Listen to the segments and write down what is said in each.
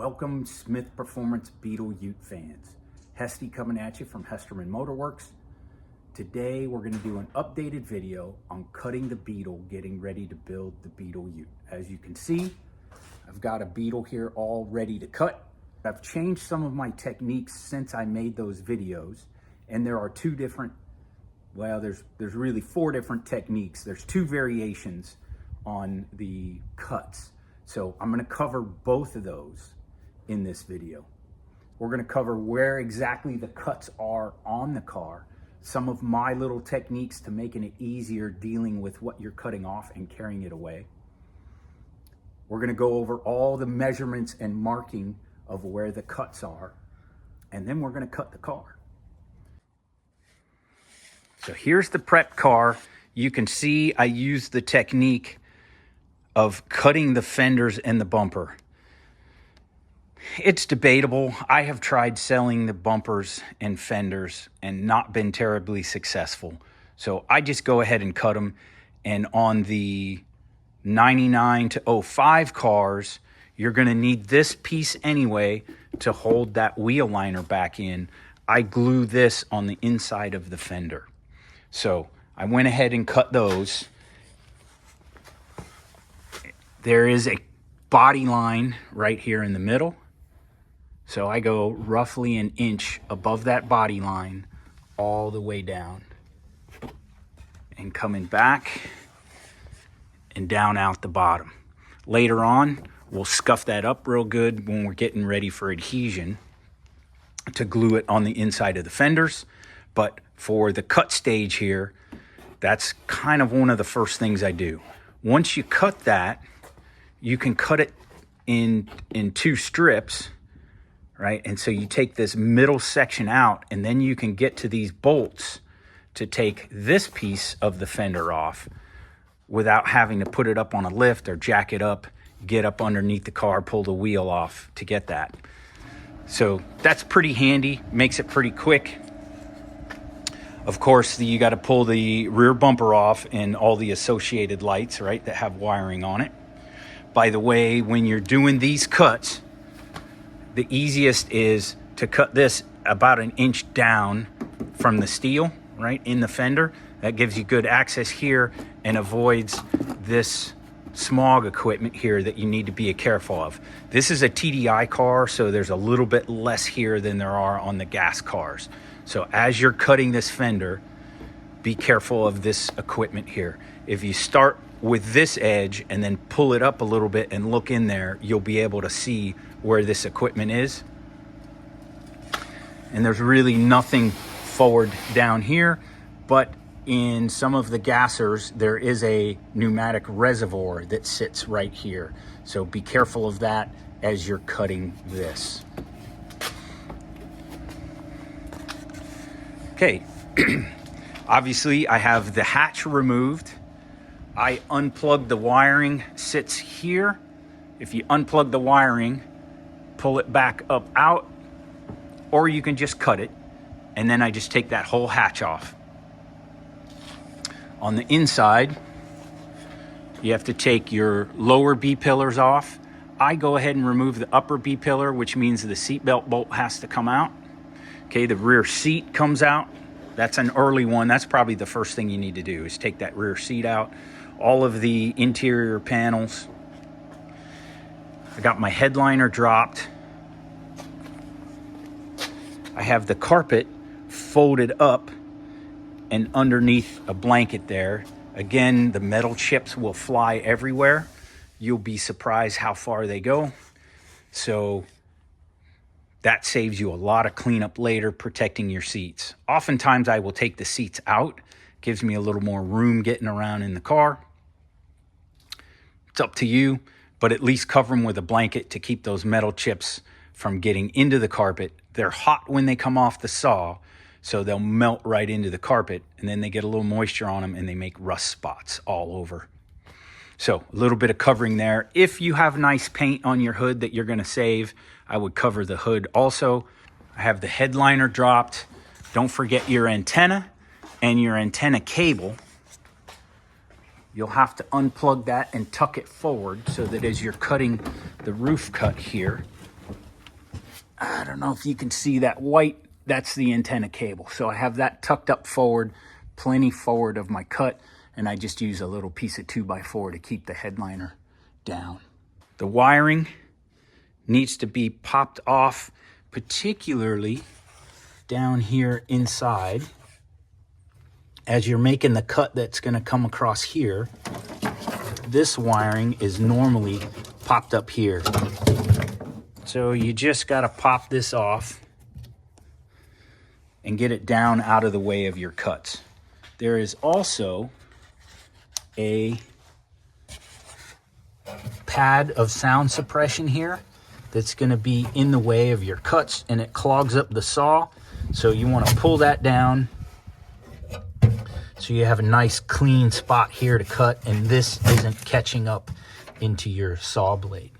Welcome, Smyth Performance Beetle Ute fans. Hesty coming at you from Hesterman Motorworks. Today we're going to do an updated video on cutting the Beetle, getting ready to build the Beetle Ute. As you can see, I've got a Beetle here all ready to cut. I've changed some of my techniques since I made those videos, and there are there's really four different techniques. There's two variations on the cuts. So I'm going to cover both of those in this video. We're going to cover where exactly the cuts are on the car, some of my little techniques to making it easier dealing with what you're cutting off and carrying it away. We're going to go over all the measurements and marking of where the cuts are, and then we're going to cut the car. So here's the prep car. You can see I used the technique of cutting the fenders and the bumper. It's debatable. I have tried selling the bumpers and fenders and not been terribly successful. So I just go ahead and cut them. And on the 99 to 05 cars, you're going to need this piece anyway to hold that wheel liner back in. I glue this on the inside of the fender. So I went ahead and cut those. There is a body line right here in the middle. So I go roughly an inch above that body line all the way down. And coming back and down out the bottom. Later on, we'll scuff that up real good when we're getting ready for adhesion to glue it on the inside of the fenders. But for the cut stage here, that's kind of one of the first things I do. Once you cut that, you can cut it in two strips, right? And so you take this middle section out, and then you can get to these bolts to take this piece of the fender off without having to put it up on a lift or jack it up, get up underneath the car, pull the wheel off to get that. So that's pretty handy, makes it pretty quick. Of course, you got to pull the rear bumper off and all the associated lights, right, that have wiring on it. By the way, when you're doing these cuts, the easiest is to cut this about an inch down from the steel, right, in the fender. That gives you good access here and avoids this smog equipment here that you need to be careful of. This is a TDI car, so there's a little bit less here than there are on the gas cars. So as you're cutting this fender, be careful of this equipment here. If you start with this edge and then pull it up a little bit and look in there, you'll be able to see where this equipment is. And there's really nothing forward down here, but in some of the gassers, there is a pneumatic reservoir that sits right here. So be careful of that as you're cutting this. Okay, obviously I have the hatch removed. I unplugged the wiring, sits here. If you unplug the wiring, pull it back up out, or you can just cut it, and then I just take that whole hatch off. On the inside, you have to take your lower B-pillars off. I go ahead and remove the upper B-pillar, which means the seatbelt bolt has to come out. Okay, the rear seat comes out. That's an early one. That's probably the first thing you need to do is take that rear seat out. All of the interior panels. I got my headliner dropped. I have the carpet folded up and underneath a blanket there. Again, the metal chips will fly everywhere. You'll be surprised how far they go. So that saves you a lot of cleanup later, protecting your seats. Oftentimes I will take the seats out. Gives me a little more room getting around in the car. It's up to you, but at least cover them with a blanket to keep those metal chips from getting into the carpet. They're hot when they come off the saw, so they'll melt right into the carpet, and then they get a little moisture on them and they make rust spots all over. So a little bit of covering there. If you have nice paint on your hood that you're gonna save, I would cover the hood also. I have the headliner dropped. Don't forget your antenna and your antenna cable. You'll have to unplug that and tuck it forward so that as you're cutting the roof cut here, I don't know if you can see that white, that's the antenna cable. So I have that tucked up forward, plenty forward of my cut, and I just use a little piece of 2x4 to keep the headliner down. The wiring needs to be popped off, particularly down here inside. As you're making the cut that's going to come across here, this wiring is normally popped up here. So you just got to pop this off and get it down out of the way of your cuts. There is also a pad of sound suppression here that's going to be in the way of your cuts, and it clogs up the saw. So you want to pull that down so you have a nice clean spot here to cut, and this isn't catching up into your saw blade.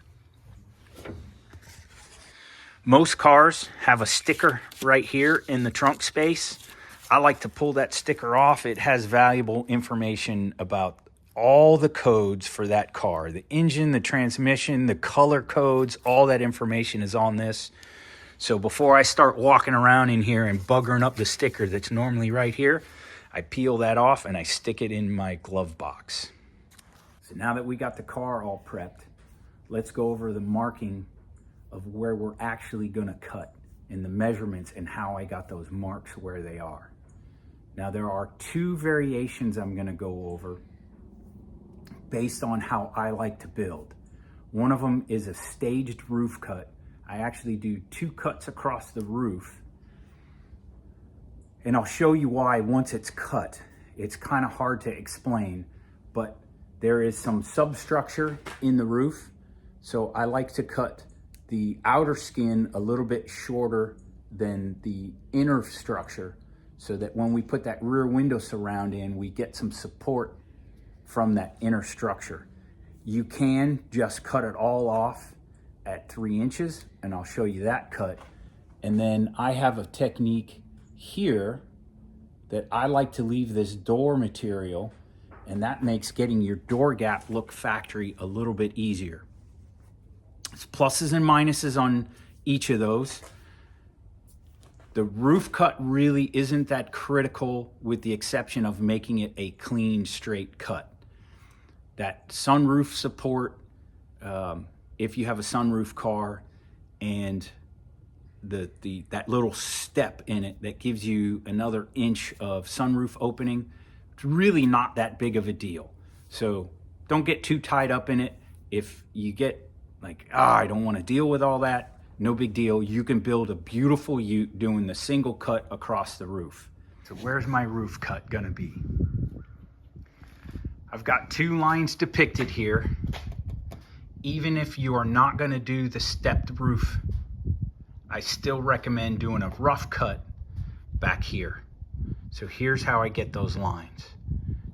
Most cars have a sticker right here in the trunk space. I like to pull that sticker off. It has valuable information about all the codes for that car. The engine, the transmission, the color codes, all that information is on this. So before I start walking around in here and buggering up the sticker that's normally right here, I peel that off and I stick it in my glove box. So now that we got the car all prepped, let's go over the marking of where we're actually gonna cut and the measurements and how I got those marks where they are. Now there are two variations I'm gonna go over based on how I like to build. One of them is a staged roof cut. I actually do 2 cuts across the roof, and I'll show you why once it's cut. It's kind of hard to explain, but there is some substructure in the roof, so I like to cut the outer skin a little bit shorter than the inner structure, so that when we put that rear window surround in, we get some support from that inner structure. You can just cut it all off at 3 inches, and I'll show you that cut. And then I have a technique here that I like to leave this door material, and that makes getting your door gap look factory a little bit easier. It's pluses and minuses on each of those. The roof cut really isn't that critical, with the exception of making it a clean, straight cut. That sunroof support, if you have a sunroof car, and that little step in it that gives you another inch of sunroof opening, it's really not that big of a deal. So don't get too tied up in it. If you get like, I don't want to deal with all that, no big deal. You can build a beautiful ute doing the single cut across the roof. So where's my roof cut gonna be? I've got 2 lines depicted here. Even if you are not gonna do the stepped roof, I still recommend doing a rough cut back here. So here's how I get those lines.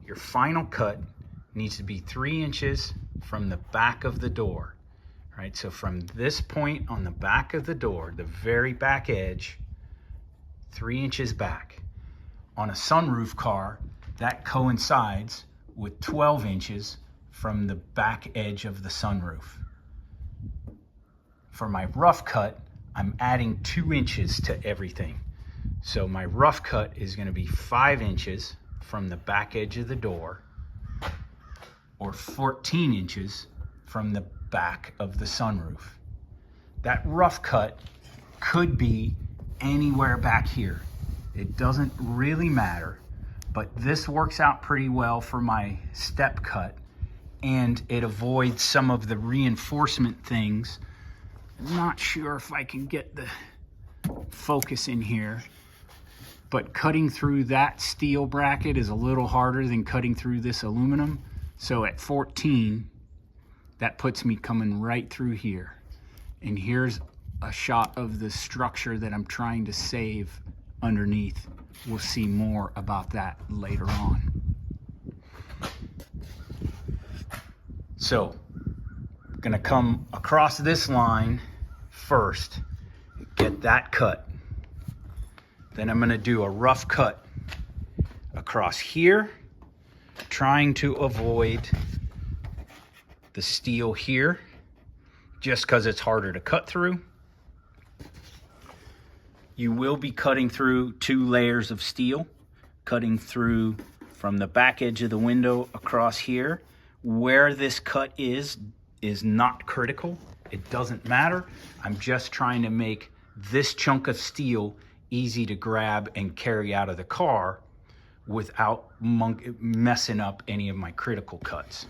Your final cut needs to be 3 inches from the back of the door. Right, so from this point on the back of the door, the very back edge, 3 inches back. On a sunroof car, that coincides with 12 inches from the back edge of the sunroof. For my rough cut, I'm adding 2 inches to everything. So my rough cut is going to be 5 inches from the back edge of the door, or 14 inches from the back of the sunroof. That rough cut could be anywhere back here. It doesn't really matter, but this works out pretty well for my step cut, and it avoids some of the reinforcement things. I'm not sure if I can get the focus in here, but cutting through that steel bracket is a little harder than cutting through this aluminum. So at 14, that puts me coming right through here. And here's a shot of the structure that I'm trying to save underneath. We'll see more about that later on. So, I'm gonna come across this line first, get that cut. Then I'm gonna do a rough cut across here, trying to avoid the steel here, just because it's harder to cut through. You will be cutting through 2 layers of steel, cutting through from the back edge of the window across here. Where this cut is not critical. It doesn't matter. I'm just trying to make this chunk of steel easy to grab and carry out of the car without messing up any of my critical cuts.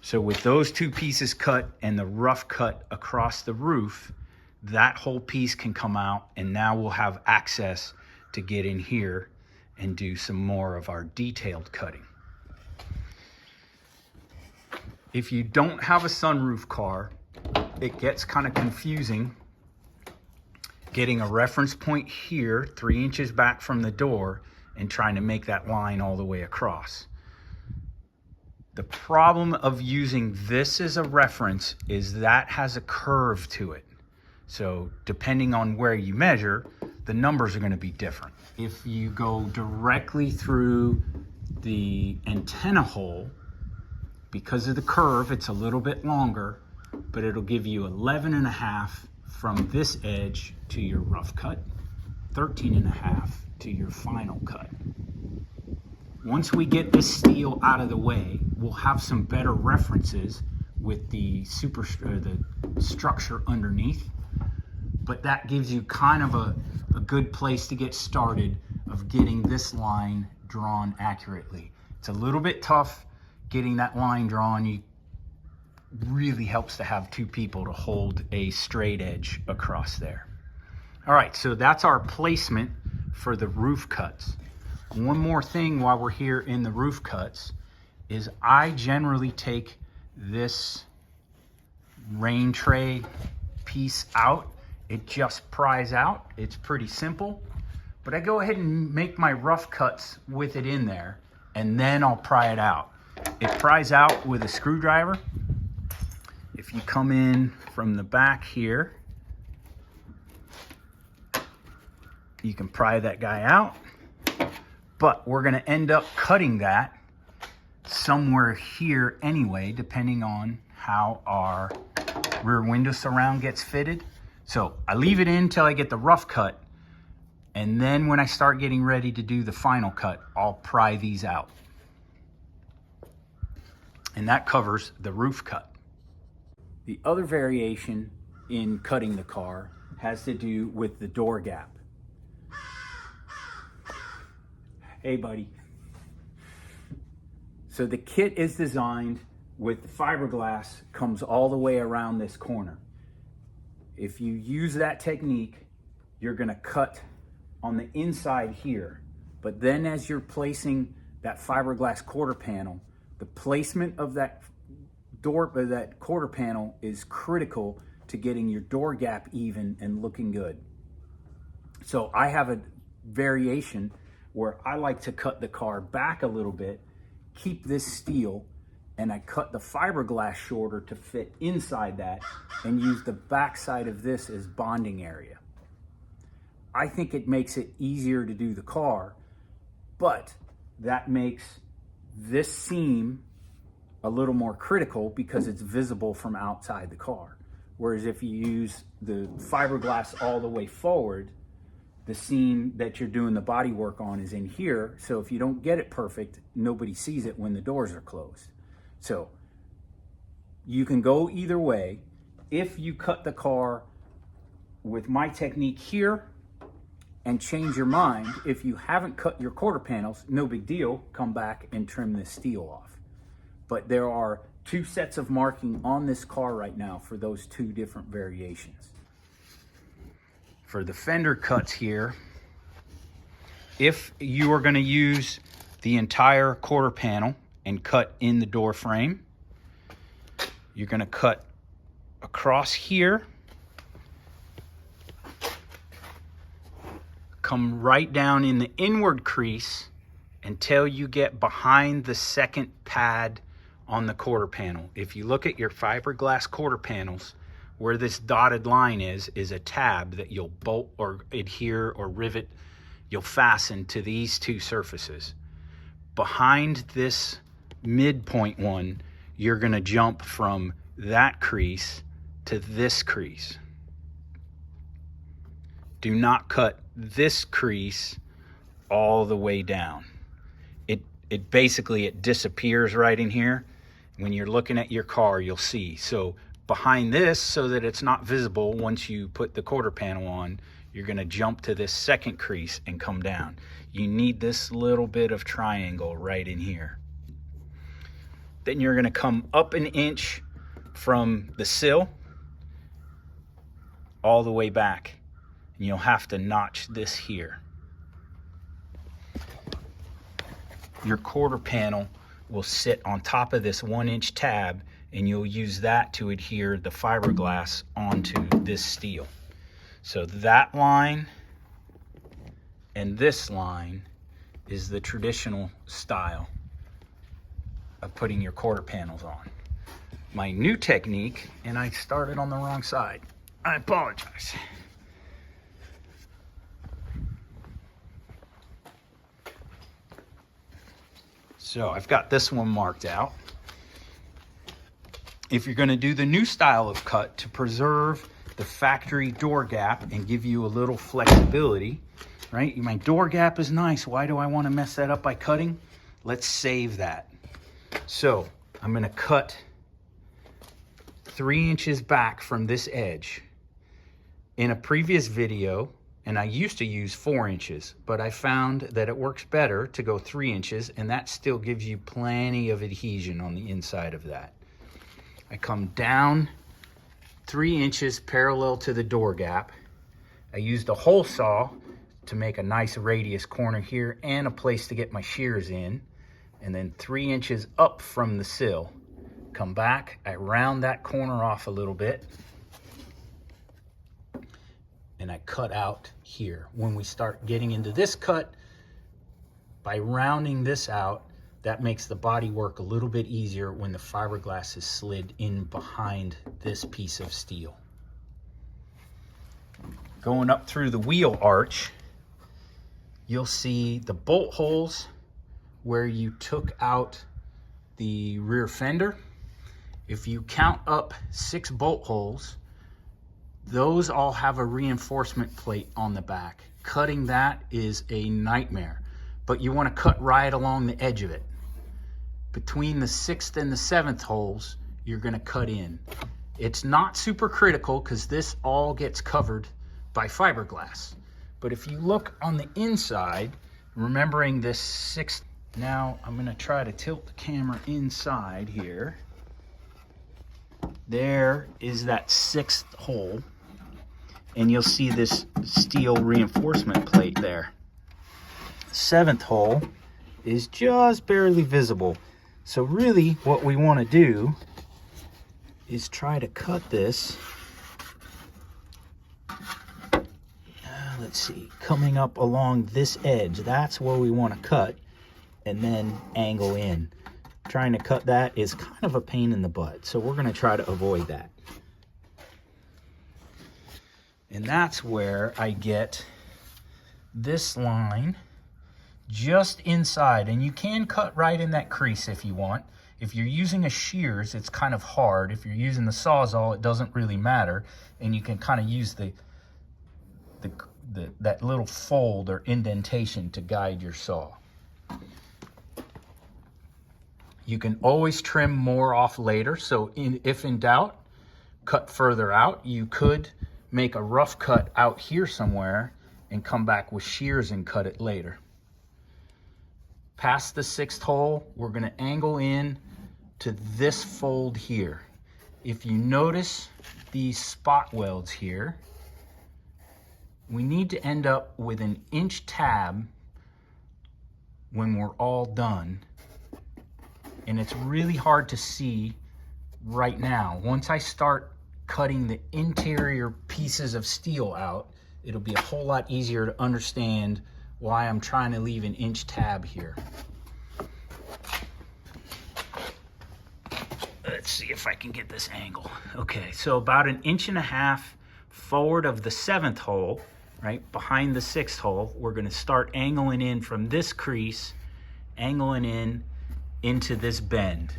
So with those 2 pieces cut and the rough cut across the roof, that whole piece can come out, and now we'll have access to get in here and do some more of our detailed cutting. If you don't have a sunroof car, it gets kind of confusing getting a reference point here 3 inches back from the door and trying to make that line all the way across. The problem of using this as a reference is that has a curve to it. So depending on where you measure, the numbers are going to be different. If you go directly through the antenna hole, because of the curve, it's a little bit longer, but it'll give you 11.5 from this edge to your rough cut, 13.5 to your final cut. Once we get this steel out of the way, we'll have some better references with the structure underneath, but that gives you kind of a good place to get started of getting this line drawn accurately. It's a little bit tough getting that line drawn. It really helps to have 2 people to hold a straight edge across there. All right, so that's our placement for the roof cuts. One more thing while we're here in the roof cuts is I generally take this rain tray piece out. It just pries out. It's pretty simple, but I go ahead and make my rough cuts with it in there, and then I'll pry it out. It pries out with a screwdriver. If you come in from the back here, you can pry that guy out, but we're gonna end up cutting that somewhere here anyway, depending on how our rear window surround gets fitted. So I leave it in till I get the rough cut, and then when I start getting ready to do the final cut, I'll pry these out. And that covers the roof cut. The other variation in cutting the car has to do with the door gap. Hey, buddy. So the kit is designed with the fiberglass, comes all the way around this corner. If you use that technique, you're gonna cut on the inside here, but then as you're placing that fiberglass quarter panel, the placement of that quarter panel is critical to getting your door gap even and looking good. So I have a variation where I like to cut the car back a little bit, keep this steel, and I cut the fiberglass shorter to fit inside that and use the back side of this as bonding area. I think it makes it easier to do the car, but that makes this seam a little more critical because it's visible from outside the car. Whereas if you use the fiberglass all the way forward, the seam that you're doing the body work on is in here. So if you don't get it perfect, nobody sees it when the doors are closed. So you can go either way. If you cut the car with my technique here and change your mind, if you haven't cut your quarter panels, no big deal, come back and trim this steel off. But there are 2 sets of marking on this car right now for those 2 different variations. For the fender cuts here, if you are going to use the entire quarter panel and cut in the door frame, you're going to cut across here, come right down in the inward crease until you get behind the second pad on the quarter panel. If you look at your fiberglass quarter panels, where this dotted line is a tab that you'll bolt or adhere or rivet, you'll fasten to these 2 surfaces. Behind this midpoint one, you're gonna jump from that crease to this crease. do not cut this crease all the way down. It basically, it disappears right in here. When you're looking at your car, you'll see. So behind this, so that it's not visible once you put the quarter panel on, you're gonna jump to this second crease and come down. You need this little bit of triangle right in here. Then you're gonna come up an inch from the sill all the way back. And you'll have to notch this here. Your quarter panel will sit on top of this 1-inch tab, and you'll use that to adhere the fiberglass onto this steel. So that line and this line is the traditional style of putting your quarter panels on. My new technique, and I started on the wrong side. I apologize. So I've got this one marked out. If you're going to do the new style of cut to preserve the factory door gap and give you a little flexibility, right? My door gap is nice. Why do I want to mess that up by cutting? Let's save that. So I'm going to cut 3 inches back from this edge. In a previous video, and I used to use 4 inches, but I found that it works better to go 3 inches, and that still gives you plenty of adhesion on the inside of that. I come down 3 inches parallel to the door gap. I used a hole saw to make a nice radius corner here and a place to get my shears in. And then 3 inches up from the sill. Come back, I round that corner off a little bit. And I cut out here. When we start getting into this cut, by rounding this out, that makes the body work a little bit easier when the fiberglass is slid in behind this piece of steel. Going up through the wheel arch, you'll see the bolt holes where you took out the rear fender. If you count up 6 bolt holes, those all have a reinforcement plate on the back. Cutting that is a nightmare, but you want to cut right along the edge of it. Between the 6th and the 7th holes, you're going to cut in. It's not super critical because this all gets covered by fiberglass. But if you look on the inside, remembering this 6th, now I'm going to try to tilt the camera inside here. There is that 6th hole. And you'll see this steel reinforcement plate there. 7th hole is just barely visible. So really what we want to do is try to cut this. Let's see, coming up along this edge, that's where we want to cut and then angle in. Trying to cut that is kind of a pain in the butt. So we're going to try to avoid that. And that's where I get this line just inside. And you can cut right in that crease if you want. If you're using a shears, it's kind of hard. If you're using the Sawzall, it doesn't really matter. And you can kind of use that little fold or indentation to guide your saw. You can always trim more off later. So if in doubt, cut further out. You could make a rough cut out here somewhere and come back with shears and cut it later. Past the 6th hole, we're going to angle in to this fold here. If you notice these spot welds here, we need to end up with an inch tab when we're all done. And it's really hard to see right now. Once I start cutting the interior pieces of steel out, it'll be a whole lot easier to understand why I'm trying to leave an inch tab here. Let's see if I can get this angle. Okay, so about 1.5 inches forward of the 7th hole, right behind the 6th hole, we're going to start angling in from this crease, angling in into this bend.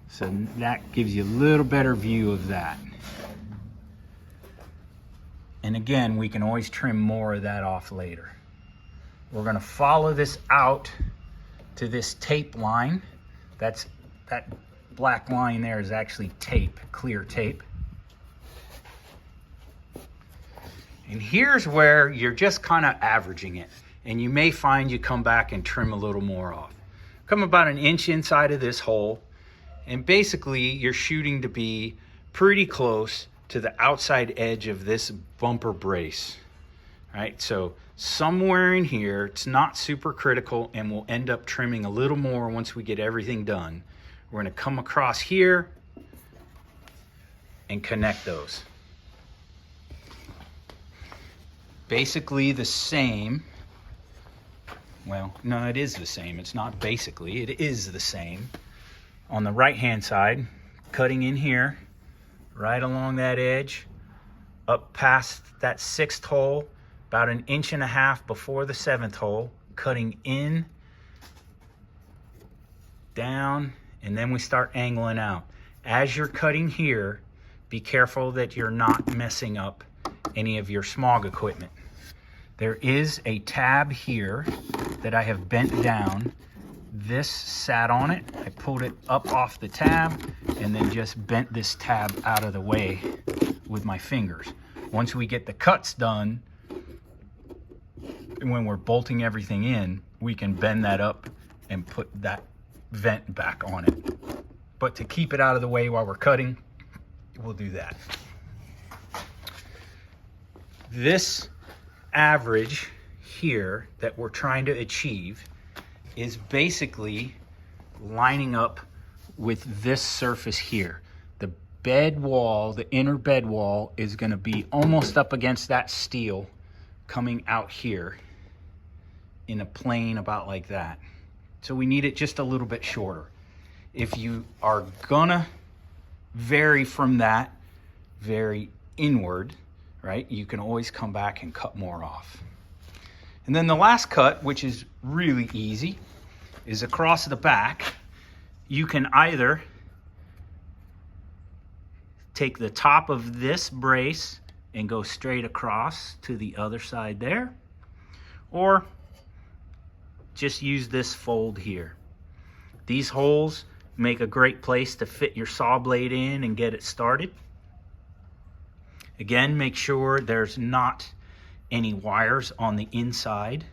So that gives you a little better view of that. And again, we can always trim more of that off later. We're gonna follow this out to this tape line. That black line there is actually tape, clear tape. And here's where you're just kind of averaging it. And you may find you come back and trim a little more off. Come about an inch inside of this hole. And basically you're shooting to be pretty close to the outside edge of this bumper brace. All right, so somewhere in here, it's not super critical, and we'll end up trimming a little more once we get everything done. We're gonna come across here and connect those. Basically the same. Well, no, it is the same. It's not basically, it is the same. On the right-hand side, cutting in here, right along that edge, up past that 6th hole, about 1.5 inches before the 7th hole, cutting in, down, and then we start angling out. As you're cutting here, be careful that you're not messing up any of your smog equipment. There is a tab here that I have bent down. This sat on it. I pulled it up off the tab and then just bent this tab out of the way with my fingers. Once we get the cuts done, when we're bolting everything in, we can bend that up and put that vent back on it. But to keep it out of the way while we're cutting, we'll do that. This average here that we're trying to achieve is basically lining up with this surface here. The bed wall, the inner bed wall, is going to be almost up against that steel coming out here in a plane about like that. So we need it just a little bit shorter. If you are gonna vary from that, very inward, right, you can always come back and cut more off. And then the last cut, which is really easy, is across the back. You can either take the top of this brace and go straight across to the other side there, or just use this fold here. These holes make a great place to fit your saw blade in and get it started. Again, make sure there's not any wires on the inside.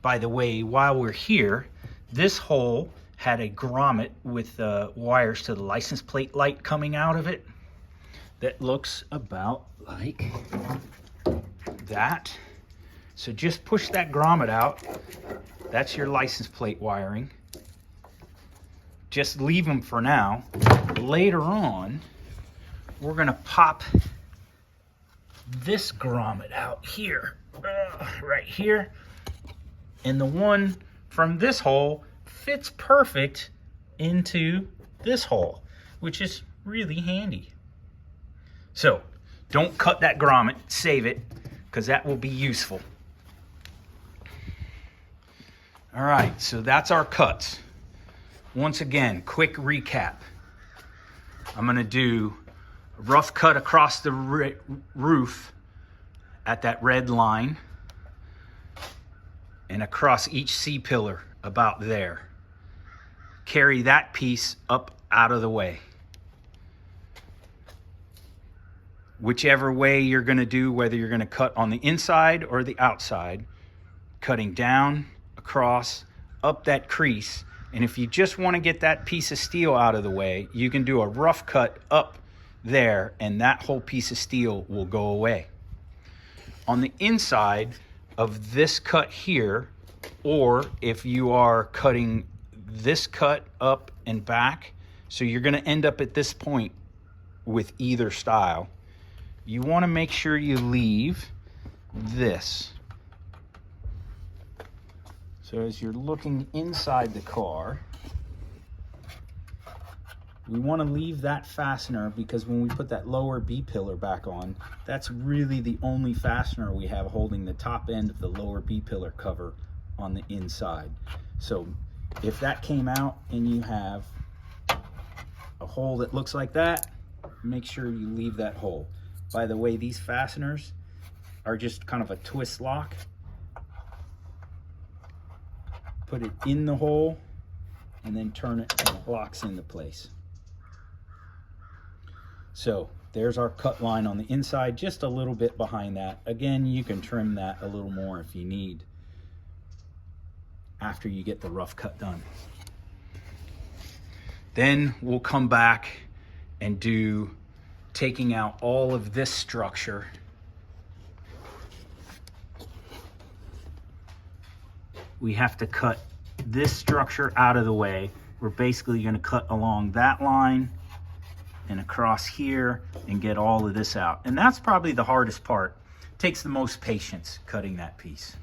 By the way, while we're here, this hole had a grommet with wires to the license plate light coming out of it that looks about like that. So just push that grommet out. That's your license plate wiring. Just leave them for now. Later on, we're gonna pop this grommet out here, right here. And the one from this hole fits perfect into this hole, which is really handy. So don't cut that grommet, save it, because that will be useful. All right, so that's our cuts. Once again, quick recap. I'm gonna do a rough cut across the roof at that red line and across each C-pillar about there. Carry that piece up out of the way. Whichever way you're gonna do, whether you're gonna cut on the inside or the outside, cutting down, across, up that crease. And if you just want to get that piece of steel out of the way, you can do a rough cut up there and that whole piece of steel will go away. On the inside of this cut here, or if you are cutting this cut up and back, so you're going to end up at this point with either style, you want to make sure you leave this. So as you're looking inside the car, we want to leave that fastener, because when we put that lower B-pillar back on, that's really the only fastener we have holding the top end of the lower B-pillar cover on the inside. So if that came out and you have a hole that looks like that, make sure you leave that hole. by the way these fasteners are just kind of a twist lock. Put it in the hole and then turn it and it locks into place. So there's our cut line on the inside, just a little bit behind that. Again, you can trim that a little more if you need after you get the rough cut done. Then we'll come back and do taking out all of this structure. We have to cut this structure out of the way. We're basically going to cut along that line and across here and get all of this out. And that's probably the hardest part. It takes the most patience cutting that piece.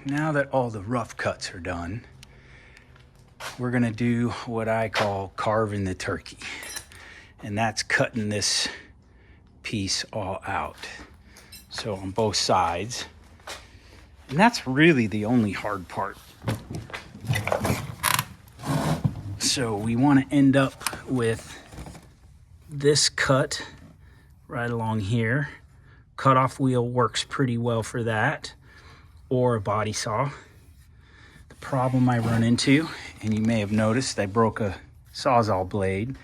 Now that all the rough cuts are done, we're gonna do what I call carving the turkey. And that's cutting this piece all out. So on both sides. And that's really the only hard part. So we want to end up with this cut right along here. Cutoff wheel works pretty well for that, or a body saw. The problem I run into, and you may have noticed I broke a Sawzall blade,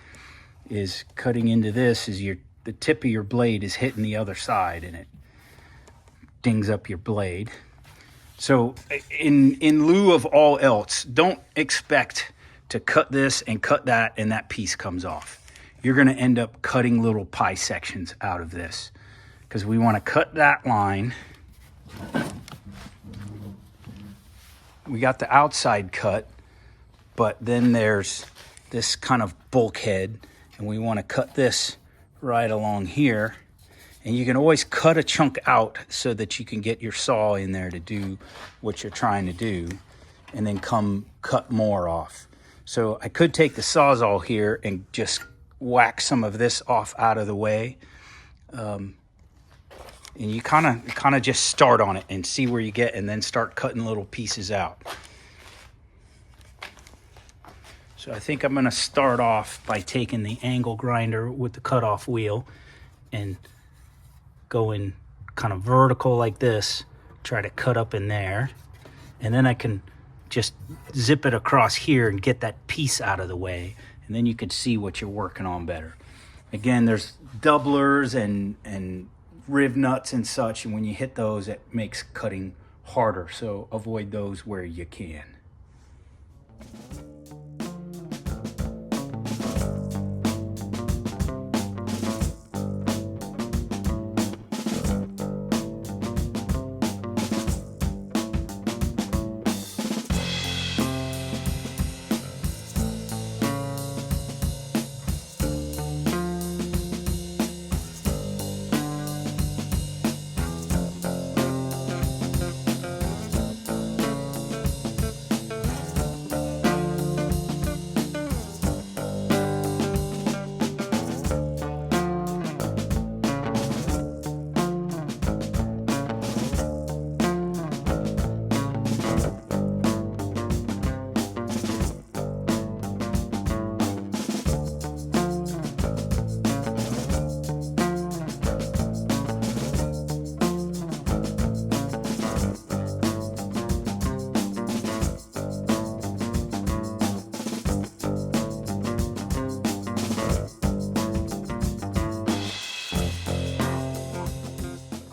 is cutting into this is the tip of your blade is hitting the other side and it dings up your blade. So in lieu of all else, don't expect to cut this and cut that and that piece comes off. You're going to end up cutting little pie sections out of this because we want to cut that line. We got the outside cut, but then there's this kind of bulkhead and we want to cut this right along here. And you can always cut a chunk out so that you can get your saw in there to do what you're trying to do and then come cut more off. So I could take the Sawzall here and just whack some of this off out of the way. And you kind of just start on it and see where you get and then start cutting little pieces out. So I think I'm going to start off by taking the angle grinder with the cutoff wheel and going kind of vertical like this, try to cut up in there, and then I can just zip it across here and get that piece out of the way, and then you can see what you're working on better. Again, there's doublers and riv nuts and such, and when you hit those, it makes cutting harder, so avoid those where you can.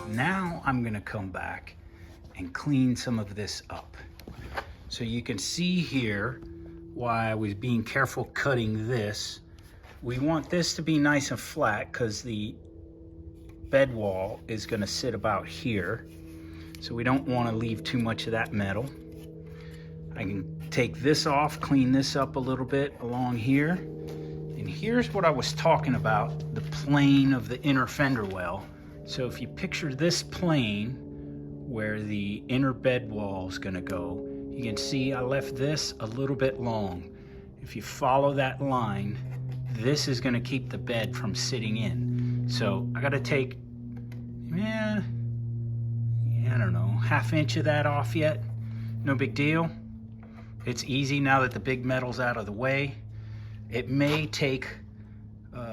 Now I'm going to come back and clean some of this up. So you can see here why I was being careful cutting this. We want this to be nice and flat because the bed wall is going to sit about here. So we don't want to leave too much of that metal. I can take this off, clean this up a little bit along here. And here's what I was talking about, the plane of the inner fender well. So if you picture this plane where the inner bed wall is going to go, you can see I left this a little bit long. If you follow that line, this is going to keep the bed from sitting in. So I got to take, I don't know, ½ inch of that off yet. No big deal. It's easy now that the big metal's out of the way. It may take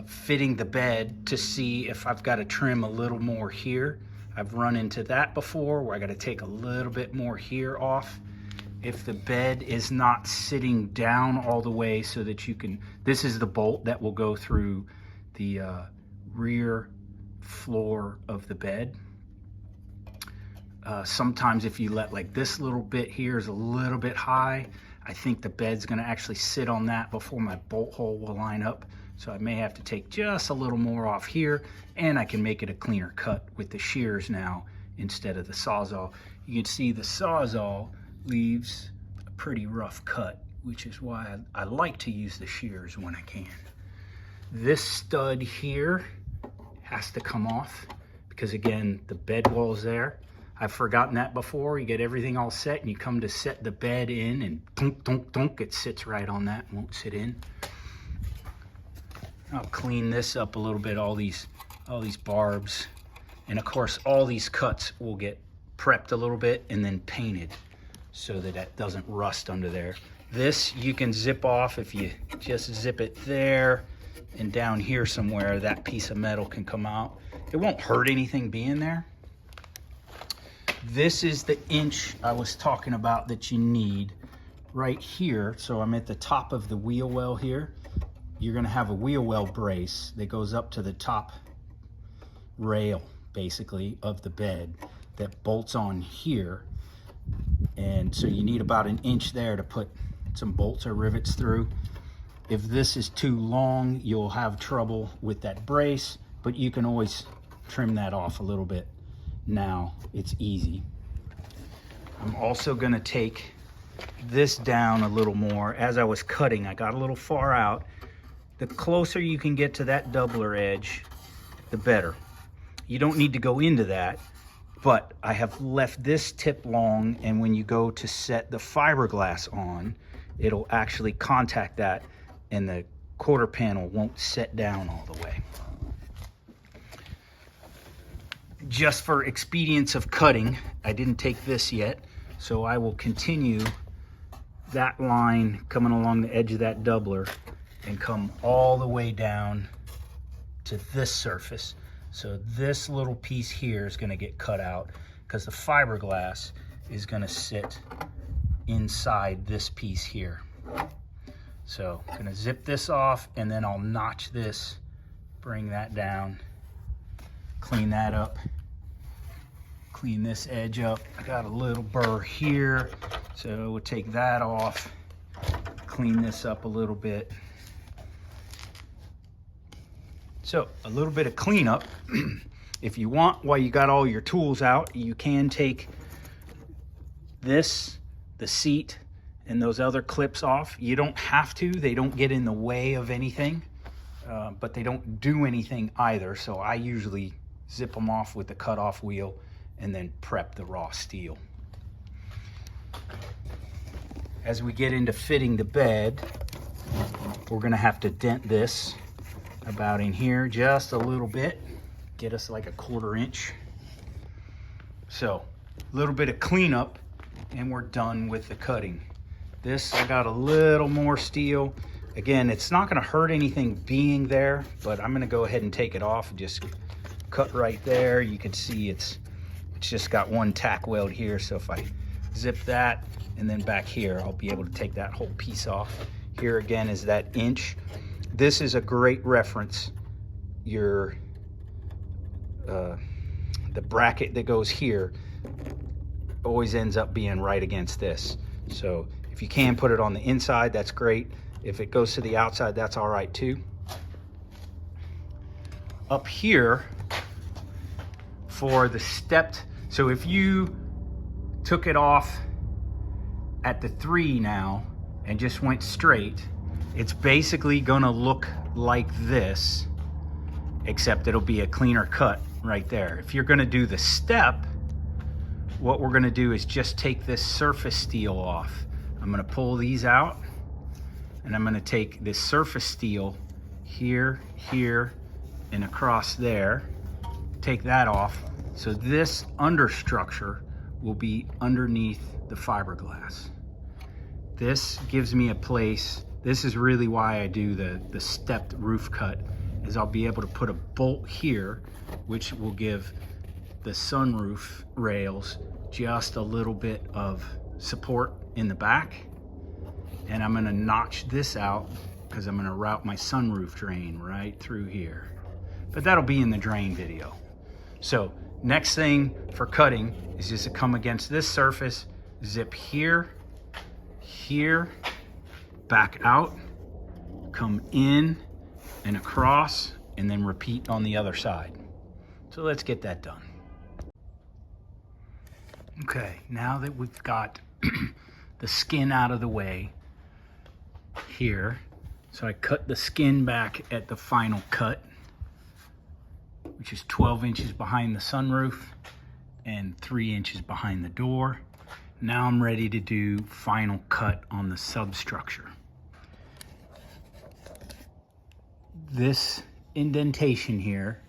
fitting the bed to see if I've got to trim a little more here. I've run into that before where I got to take a little bit more here off. If the bed is not sitting down all the way so that you can, this is the bolt that will go through the rear floor of the bed. Sometimes if you let like this little bit here is a little bit high, I think the bed's going to actually sit on that before my bolt hole will line up. So I may have to take just a little more off here, and I can make it a cleaner cut with the shears now instead of the Sawzall. You can see the Sawzall leaves a pretty rough cut, which is why I like to use the shears when I can. This stud here has to come off because again, the bed wall's there. I've forgotten that before. You get everything all set and you come to set the bed in and thunk, thunk, thunk, it sits right on that, won't sit in. I'll clean this up a little bit, all these barbs. And of course, all these cuts will get prepped a little bit and then painted so that it doesn't rust under there. This you can zip off if you just zip it there and down here somewhere, that piece of metal can come out. It won't hurt anything being there. This is the inch I was talking about that you need right here, so I'm at the top of the wheel well here, you're gonna have a wheel well brace that goes up to the top rail, basically, of the bed that bolts on here. And so you need about an inch there to put some bolts or rivets through. If this is too long, you'll have trouble with that brace, but you can always trim that off a little bit. Now it's easy. I'm also gonna take this down a little more. As I was cutting, I got a little far out. The closer you can get to that doubler edge, the better. You don't need to go into that, but I have left this tip long, and when you go to set the fiberglass on, it'll actually contact that and the quarter panel won't set down all the way. Just for expedience of cutting, I didn't take this yet, so I will continue that line coming along the edge of that doubler and come all the way down to this surface. So this little piece here is gonna get cut out because the fiberglass is gonna sit inside this piece here. So I'm gonna zip this off and then I'll notch this, bring that down, clean that up, clean this edge up. I got a little burr here, so we'll take that off, clean this up a little bit. So a little bit of cleanup. If you want, while you got all your tools out, you can take this, the seat, and those other clips off. You don't have to, they don't get in the way of anything, but they don't do anything either. So I usually zip them off with the cutoff wheel and then prep the raw steel. As we get into fitting the bed, we're gonna have to dent this about in here just a little bit, get us like a 1/4 inch. So a little bit of cleanup and we're done with the cutting. This, I got a little more steel. Again, it's not gonna hurt anything being there, but I'm gonna go ahead and take it off and just cut right there. You can see it's just got one tack weld here, so if I zip that and then back here, I'll be able to take that whole piece off. Here again is that inch. This is a great reference. Your the bracket that goes here always ends up being right against this. So if you can put it on the inside, that's great. If it goes to the outside, that's all right too. Up here for the stepped, so if you took it off at the 3 now and just went straight, it's basically gonna look like this, except it'll be a cleaner cut right there. If you're gonna do the step, what we're gonna do is just take this surface steel off. I'm gonna pull these out and I'm gonna take this surface steel here, here, and across there, take that off. So this understructure will be underneath the fiberglass. This gives me a place. This is really why I do the stepped roof cut, is I'll be able to put a bolt here, which will give the sunroof rails just a little bit of support in the back. And I'm gonna notch this out because I'm gonna route my sunroof drain right through here. But that'll be in the drain video. So next thing for cutting is just to come against this surface, zip here, here, back out, come in and across, and then repeat on the other side. So let's get that done. Okay, now that we've got the skin out of the way here, so I cut the skin back at the final cut, which is 12 inches behind the sunroof and 3 inches behind the door. Now I'm ready to do final cut on the substructure. This indentation here,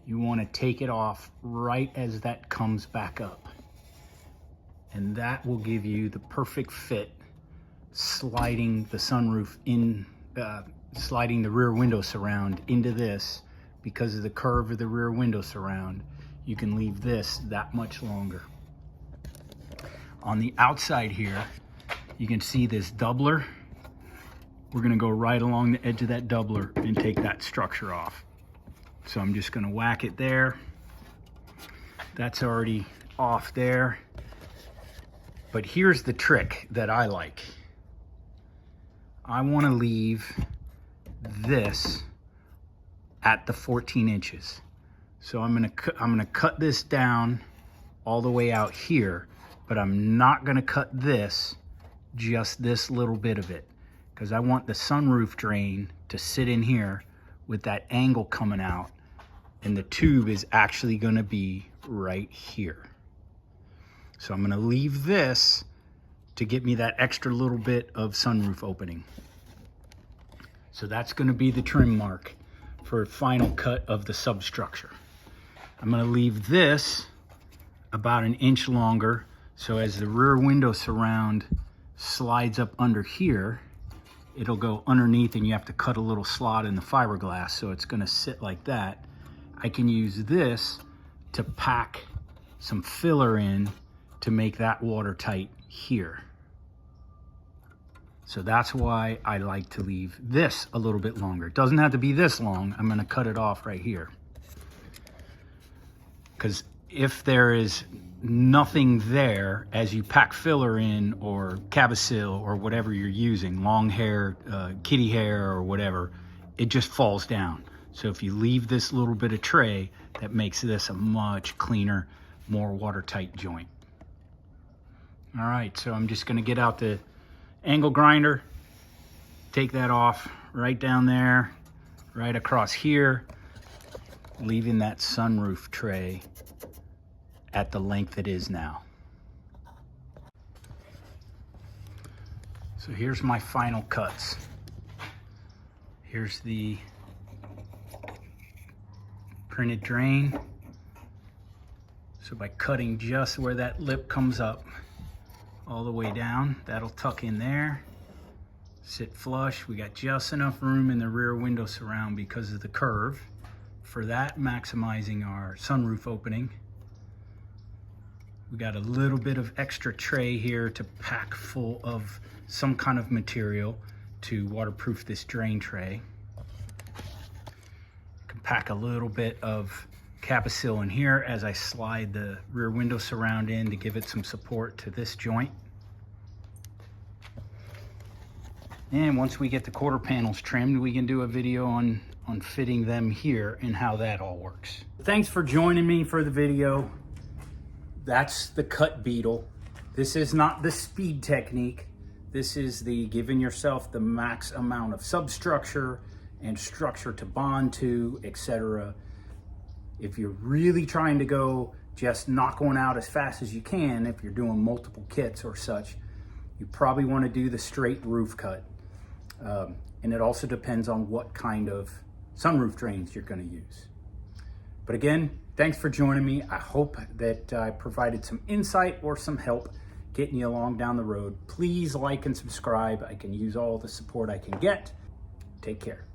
you want to take it off right as that comes back up. And that will give you the perfect fit, sliding the sunroof in, sliding the rear window surround into this. Because of the curve of the rear window surround, you can leave this that much longer. On the outside here, You can see this doubler. We're gonna go right along the edge of that doubler and take that structure off. So I'm just gonna whack it there. That's already off there. But here's the trick that I like. I wanna leave this at the 14 inches. So I'm gonna cut this down all the way out here, but I'm not gonna cut this, just this little bit of it, because I want the sunroof drain to sit in here with that angle coming out, and the tube is actually gonna be right here. So I'm gonna leave this to get me that extra little bit of sunroof opening. So that's gonna be the trim mark for final cut of the substructure. I'm gonna leave this about an inch longer, so as the rear window surround slides up under here, it'll go underneath and you have to cut a little slot in the fiberglass, so it's gonna sit like that. I can use this to pack some filler in to make that watertight here. So that's why I like to leave this a little bit longer. It doesn't have to be this long. I'm gonna cut it off right here. Because if there is nothing there as you pack filler in, or cabosil or whatever you're using, long hair, kitty hair or whatever, it just falls down. So if you leave this little bit of tray, that makes this a much cleaner, more watertight joint. All right, so I'm just gonna get out the angle grinder, take that off right down there, right across here, leaving that sunroof tray at the length it is now. So here's my final cuts. Here's the printed drain. So by cutting just where that lip comes up all the way down, that'll tuck in there, sit flush. We got just enough room in the rear window surround because of the curve. For that, maximizing our sunroof opening. We got a little bit of extra tray here to pack full of some kind of material to waterproof this drain tray. Can pack a little bit of cabosil in here as I slide the rear window surround in to give it some support to this joint. And once we get the quarter panels trimmed, we can do a video on fitting them here and how that all works. Thanks for joining me for the video. That's the cut Beetle. This is not the speed technique. This is the giving yourself the max amount of substructure and structure to bond to, etc. If you're really trying to go just knock one out as fast as you can, if you're doing multiple kits or such, you probably want to do the straight roof cut. And it also depends on what kind of sunroof drains you're going to use. But again, thanks for joining me. I hope that I provided some insight or some help getting you along down the road. Please like and subscribe. I can use all the support I can get. Take care.